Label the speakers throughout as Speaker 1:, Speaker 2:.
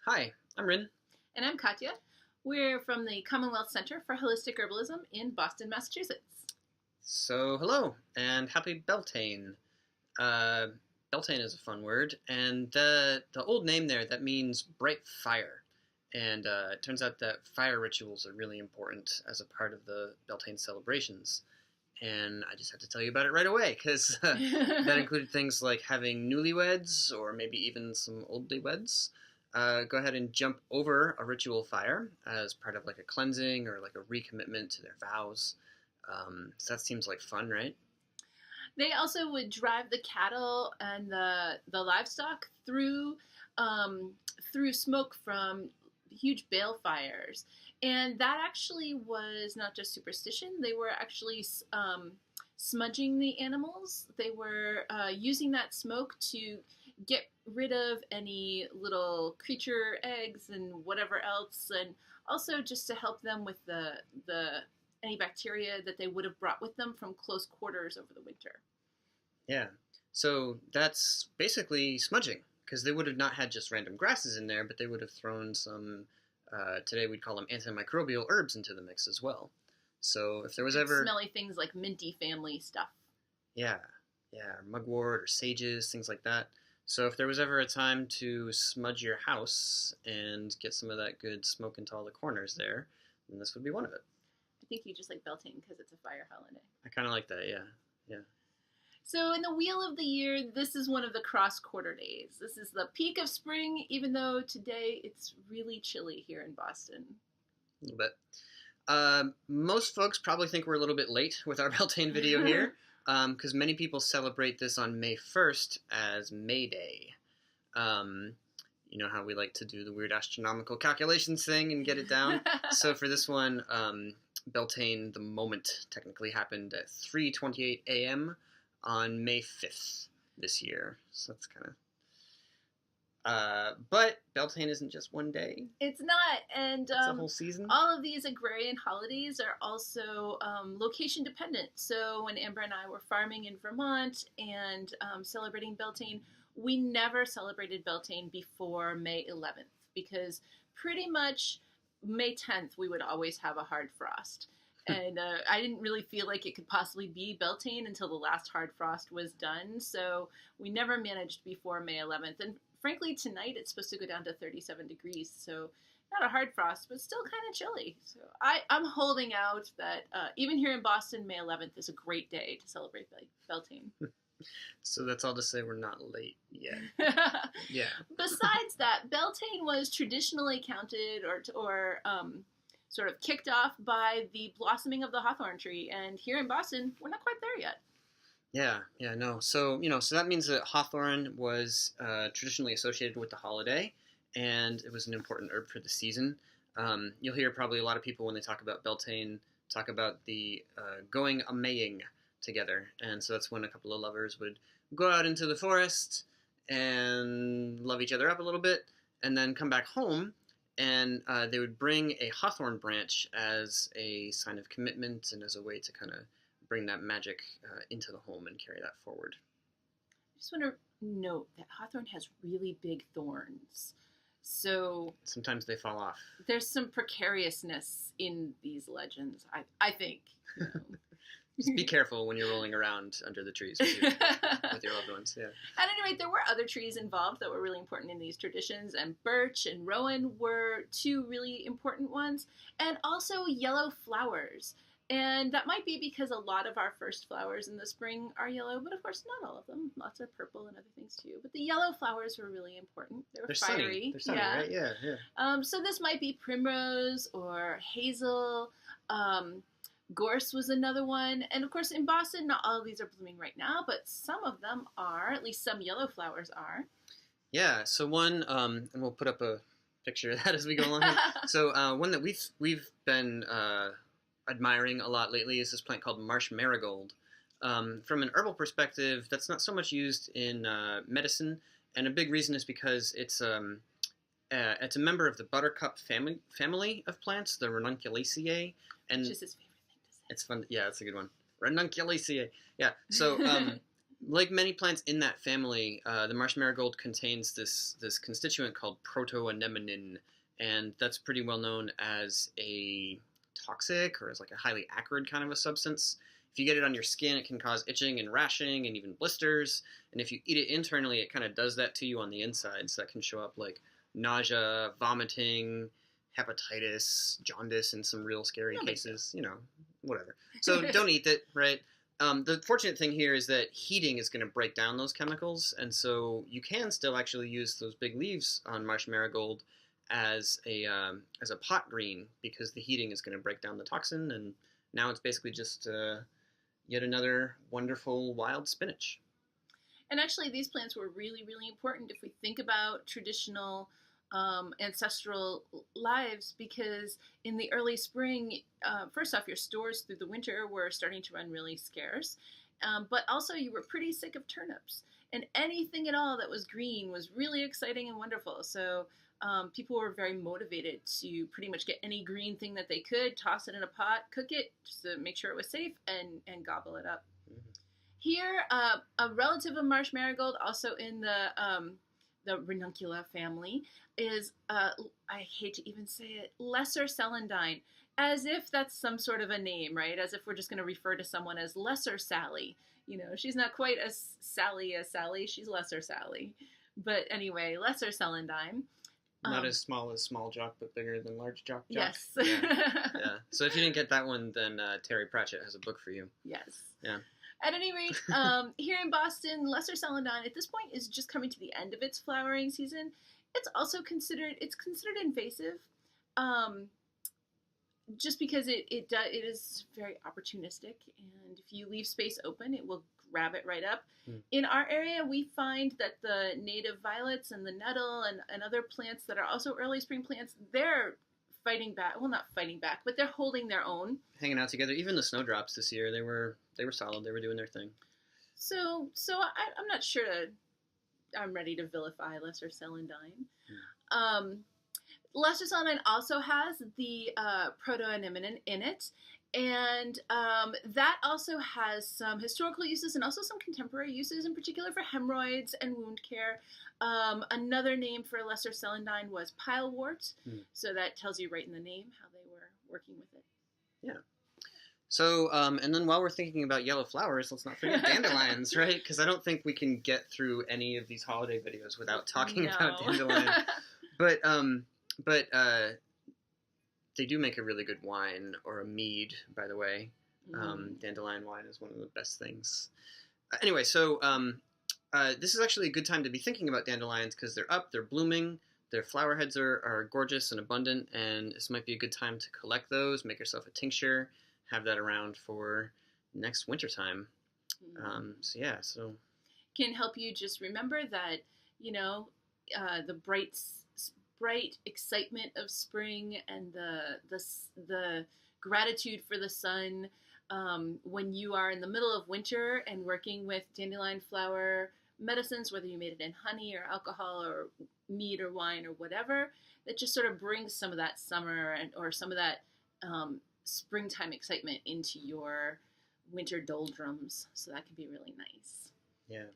Speaker 1: Hi, I'm Rin.
Speaker 2: And I'm Katya. We're from the Commonwealth Center for Holistic Herbalism in Boston, Massachusetts.
Speaker 1: So, hello, and happy Beltane. Uh, Beltane is a fun word, and the old name there, that means bright fire. And it turns out that fire rituals are really important as a part of the Beltane celebrations. And I just have to tell you about it right away, because that included things like having newlyweds, or maybe even some oldlyweds. Go ahead and jump over a ritual fire as part of like a cleansing or like a recommitment to their vows. So that seems like fun, right?
Speaker 2: They also would drive the cattle and the livestock through smoke from huge bale fires, and that actually was not just superstition. They were actually smudging the animals. They were using that smoke to get rid of any little creature eggs and whatever else, and also just to help them with the any bacteria that they would have brought with them from close quarters over the winter.
Speaker 1: Yeah. So that's basically smudging, because they would have not had just random grasses in there, but they would have thrown some, today we'd call them antimicrobial herbs into the mix as well. So if there was ever...
Speaker 2: Smelly things like minty family stuff.
Speaker 1: Yeah. Yeah, or mugwort or sages, things like that. So if there was ever a time to smudge your house and get some of that good smoke into all the corners there, then this would be one of it.
Speaker 2: I think you just like Beltane because it's a fire holiday.
Speaker 1: I kind of like that, yeah. Yeah.
Speaker 2: So in the Wheel of the Year, this is one of the cross-quarter days. This is the peak of spring, even though today it's really chilly here in Boston.
Speaker 1: A little bit. Most folks probably think we're a little bit late with our Beltane video here, because many people celebrate this on May 1st as May Day. You know how we like to do the weird astronomical calculations thing and get it down? So for this one, Beltane, the moment, technically happened at 3:28 a.m. on May 5th this year. So that's kind of... but Beltane isn't just one day.
Speaker 2: It's not, and
Speaker 1: it's a whole season.
Speaker 2: All of these agrarian holidays are also location dependent. So when Amber and I were farming in Vermont and celebrating Beltane, we never celebrated Beltane before May 11th, because pretty much May 10th we would always have a hard frost. And I didn't really feel like it could possibly be Beltane until the last hard frost was done. So we never managed before May 11th. And frankly, tonight it's supposed to go down to 37 degrees. So not a hard frost, but still kind of chilly. So I'm holding out that even here in Boston, May 11th is a great day to celebrate Beltane.
Speaker 1: So that's all to say we're not late yet. Yeah.
Speaker 2: Besides that, Beltane was traditionally counted or sort of kicked off by the blossoming of the hawthorn tree. And here in Boston, we're not quite there yet.
Speaker 1: Yeah, no. So, so that means that hawthorn was traditionally associated with the holiday, and it was an important herb for the season. You'll hear probably a lot of people when they talk about Beltane talk about the going a-maying together. And so that's when a couple of lovers would go out into the forest and love each other up a little bit, and then come back home. And they would bring a hawthorn branch as a sign of commitment and as a way to kind of bring that magic into the home and carry that forward.
Speaker 2: I just want to note that hawthorn has really big thorns. So
Speaker 1: sometimes they fall off. There's
Speaker 2: some precariousness in these legends, I think. You know.
Speaker 1: Just be careful when you're rolling around under the trees with your loved ones. Yeah.
Speaker 2: At any rate, there were other trees involved that were really important in these traditions, and birch and rowan were two really important ones, and also yellow flowers. And that might be because a lot of our first flowers in the spring are yellow, but of course not all of them. Lots are purple and other things too. But the yellow flowers were really important. They're fiery.
Speaker 1: Sunny. They're sunny, right? Yeah.
Speaker 2: So this might be primrose or hazel. Gorse was another one. And of course, in Boston, not all of these are blooming right now, but some of them are, at least some yellow flowers are.
Speaker 1: Yeah, so one, and we'll put up a picture of that as we go along here. So one that we've been admiring a lot lately is this plant called Marsh Marigold. From an herbal perspective, that's not so much used in medicine, and a big reason is because it's a member of the buttercup family of plants, the Ranunculaceae. And
Speaker 2: which is his favorite thing to say.
Speaker 1: It's fun. Yeah, it's a good one. Ranunculaceae. Yeah. So Like many plants in that family, the marsh marigold contains this constituent called protoanemonin, and that's pretty well known as a toxic or as like a highly acrid kind of a substance. If you get it on your skin, it can cause itching and rashing and even blisters. And if you eat it internally, it kind of does that to you on the inside. So that can show up like nausea, vomiting, hepatitis, jaundice in some real scary cases. You know, whatever. So don't eat it, right? The fortunate thing here is that heating is going to break down those chemicals, and so you can still actually use those big leaves on marsh marigold as a pot green because the heating is going to break down the toxin, and now it's basically just yet another wonderful wild spinach.
Speaker 2: And actually, these plants were really, really important if we think about traditional ancestral lives, because in the early spring, first off, your stores through the winter were starting to run really scarce, but also you were pretty sick of turnips. And anything at all that was green was really exciting and wonderful. So people were very motivated to pretty much get any green thing that they could, toss it in a pot, cook it, just to make sure it was safe, and gobble it up. Mm-hmm. Here, a relative of marsh marigold, also in the ranuncula family, is, I hate to even say it, lesser celandine, as if that's some sort of a name, right? As if we're just going to refer to someone as lesser Sally. You know, she's not quite as Sally as Sally, she's lesser Sally. But anyway, lesser celandine.
Speaker 1: Not as small jock, but bigger than large jock.
Speaker 2: Yes.
Speaker 1: Yeah. Yeah. So if you didn't get that one, then Terry Pratchett has a book for you.
Speaker 2: Yes.
Speaker 1: Yeah.
Speaker 2: At any rate, here in Boston, lesser celandine at this point is just coming to the end of its flowering season. It's also considered invasive, just because it is very opportunistic, and if you leave space open, it will grab it right up. In our area, we find that the native violets and the nettle and other plants that are also early spring plants, they're fighting back. Well, not fighting back, but they're holding their own.
Speaker 1: Hanging out together. Even the snowdrops this year, they were solid. They were doing their thing. So
Speaker 2: I'm not sure I'm ready to vilify lesser celandine. Lesser celandine also has the protoanemonin in it, and that also has some historical uses and also some contemporary uses, in particular for hemorrhoids and wound care. Another name for lesser celandine was pilewort, so that tells you right in the name how they were working with it.
Speaker 1: Yeah. So, and then while we're thinking about yellow flowers, let's not forget dandelions, right? Because I don't think we can get through any of these holiday videos without talking about dandelions. But they do make a really good wine, or a mead, by the way. Dandelion wine is one of the best things. Anyway, so this is actually a good time to be thinking about dandelions because they're up, they're blooming, their flower heads are gorgeous and abundant, and this might be a good time to collect those, make yourself a tincture, have that around for next wintertime. So
Speaker 2: can help you just remember that, you know, the bright excitement of spring and the gratitude for the sun when you are in the middle of winter and working with dandelion flower medicines, whether you made it in honey or alcohol or mead or wine or whatever, that just sort of brings some of that summer or some of that springtime excitement into your winter doldrums. So that can be really nice.
Speaker 1: Yeah.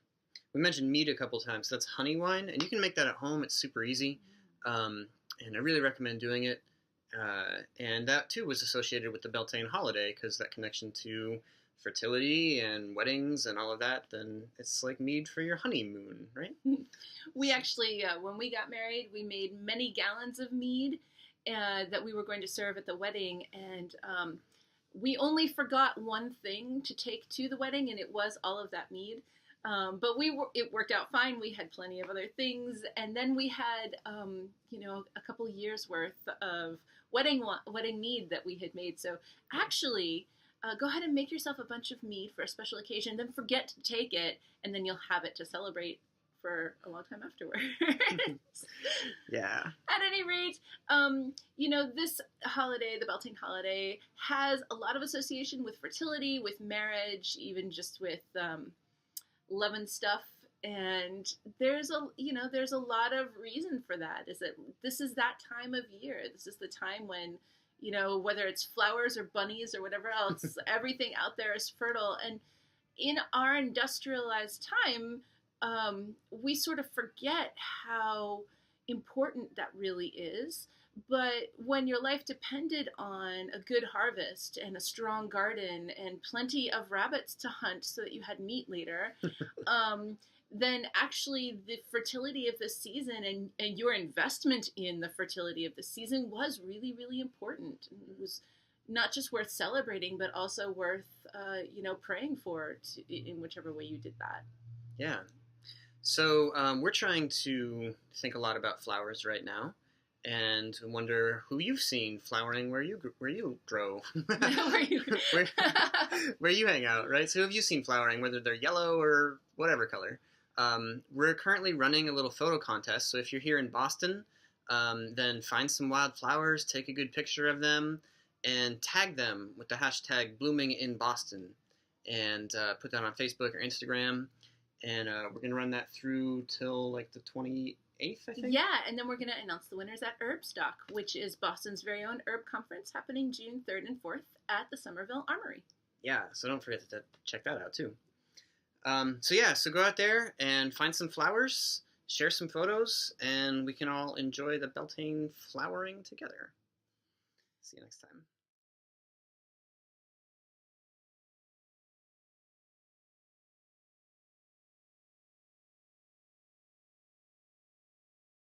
Speaker 1: We mentioned mead a couple times. That's honey wine, and you can make that at home. It's super easy. And I really recommend doing it. And that, too, was associated with the Beltane holiday, because that connection to fertility and weddings and all of that, then it's like mead for your honeymoon, right?
Speaker 2: We actually, when we got married, we made many gallons of mead that we were going to serve at the wedding, and we only forgot one thing to take to the wedding, and it was all of that mead. But it worked out fine. We had plenty of other things, and then we had, a couple years worth of wedding mead that we had made. So actually, go ahead and make yourself a bunch of mead for a special occasion. Then forget to take it, and then you'll have it to celebrate for a long time afterwards.
Speaker 1: Yeah.
Speaker 2: At any rate, this holiday, the Beltane holiday, has a lot of association with fertility, with marriage, even just with love and stuff, and there's a lot of reason for that. Is that this is that time of year. This is the time when, whether it's flowers or bunnies or whatever else, everything out there is fertile. And in our industrialized time, we sort of forget how important that really is. But when your life depended on a good harvest and a strong garden and plenty of rabbits to hunt so that you had meat later, then actually the fertility of the season and your investment in the fertility of the season was really, really important. It was not just worth celebrating, but also worth, praying for in whichever way you did that.
Speaker 1: Yeah. So we're trying to think a lot about flowers right now, and wonder who you've seen flowering where you grow, where, where you hang out, right? So who have you seen flowering, whether they're yellow or whatever color? We're currently running a little photo contest, so if you're here in Boston, then find some wild flowers, take a good picture of them, and tag them with the hashtag bloominginboston, and put that on Facebook or Instagram. And we're going to run that through till like the 28th, I think?
Speaker 2: Yeah, and then we're going to announce the winners at Herbstock, which is Boston's very own herb conference happening June 3rd and 4th at the Somerville Armory.
Speaker 1: Yeah, so don't forget to check that out too. So go out there and find some flowers, share some photos, and we can all enjoy the Beltane flowering together. See you next time.